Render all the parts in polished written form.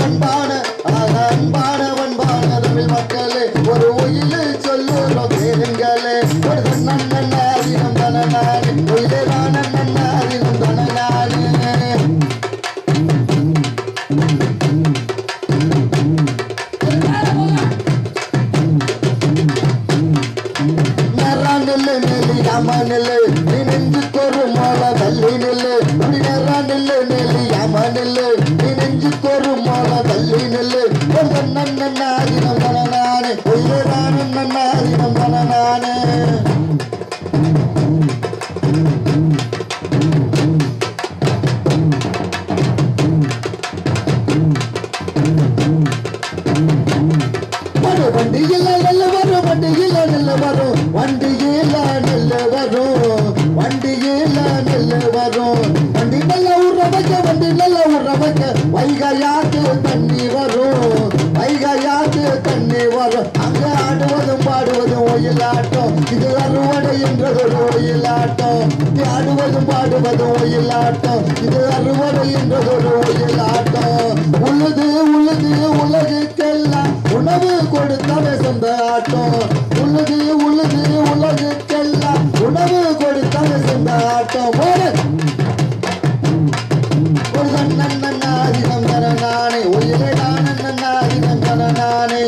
அன்பான தமிழ் மக்களே ஒரு ஒயிலு சொல்லுறோம் கேளுங்களே நன்னாதினம் தனநாடு ஒயிலேதான் நன்னாதினம் தனநாடு நெல்லு நெல்லியாம நெல்லு நீ நெஞ்சுக்கொரு மோள தள்ளி நெல்லு அப்படி நெல்லு நெல்லியாம நெல்லு நீ நெஞ்சுக்கொரு மோள தள்ளி நெல்லு நன்னாதினம் தனநாடு ஒயிலேதான் நன்னாதினம் தனநாடு வண்டியில் நெல் வரும் வண்டியில் நெல் வரும் வண்டியில் நெல் வரும் வண்டியில் நெல் வரும் வண்டி நல்ல ஊற வைக்க வண்டி நல்ல ஊற வைக்க வைகையாத்து தண்ணி வரும் வைகையாத்து தண்ணி வரும் அங்க ஆடுவதும் பாடுவதும் ஒயிலாட்டம் இது அறுவடை என்றதொரு ஒயிலாட்டம் ஆடுவதும் பாடுவதும் ஒயிலாட்டம் இது அறுவடை என்றதொரு ஒயிலாட்டம் உழுது உழுது உலகுக்கெல்லாம் உணவு கொடுத்தவே சொந்த ஆட்டம் உழுது உழுது உலகுக்கெல்லாம் உணவு கொடுத்தவே சொந்த ஆட்டம் ஒரு நன்னாதினம் தனநானே ஒயிலேதான் நன்னாதினம் தனநானே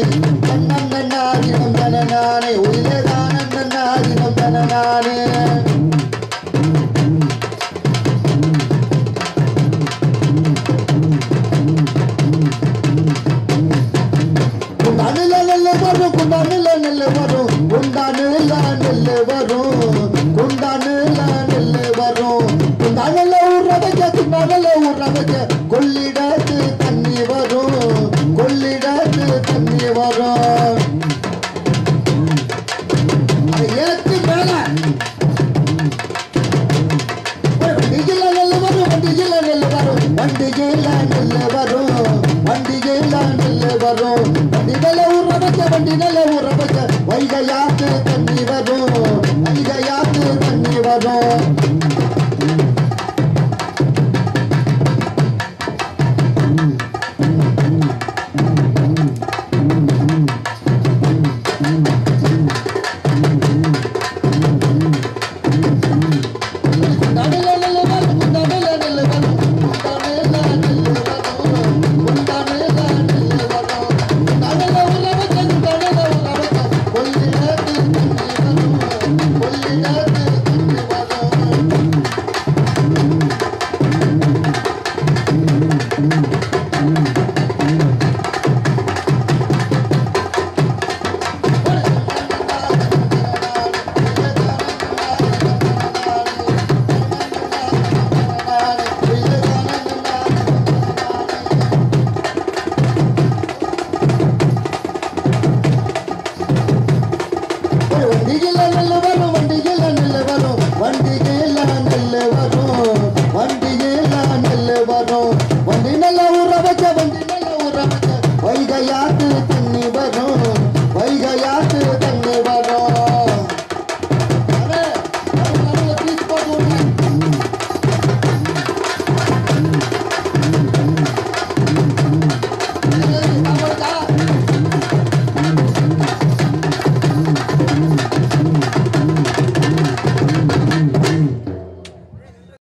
நன்னாதினம் தனநானே ஒயிலேதான் நன்னாதினம் தனநானே குண்டானில நெல் வரும் குண்டானில நெல் வரும் குண்டானில நெல் வரும் குண்டானில ஊற வைக்க குண்டானில ஊற வைக்க கொள்ளிடத்து தண்ணி வரும் கொள்ளிடத்து தண்ணி வரும் ஏத்து மேல வண்டியில் நெல் வரும் வண்டியில் நெல் வரும் வண்டியில் நெல் வரும்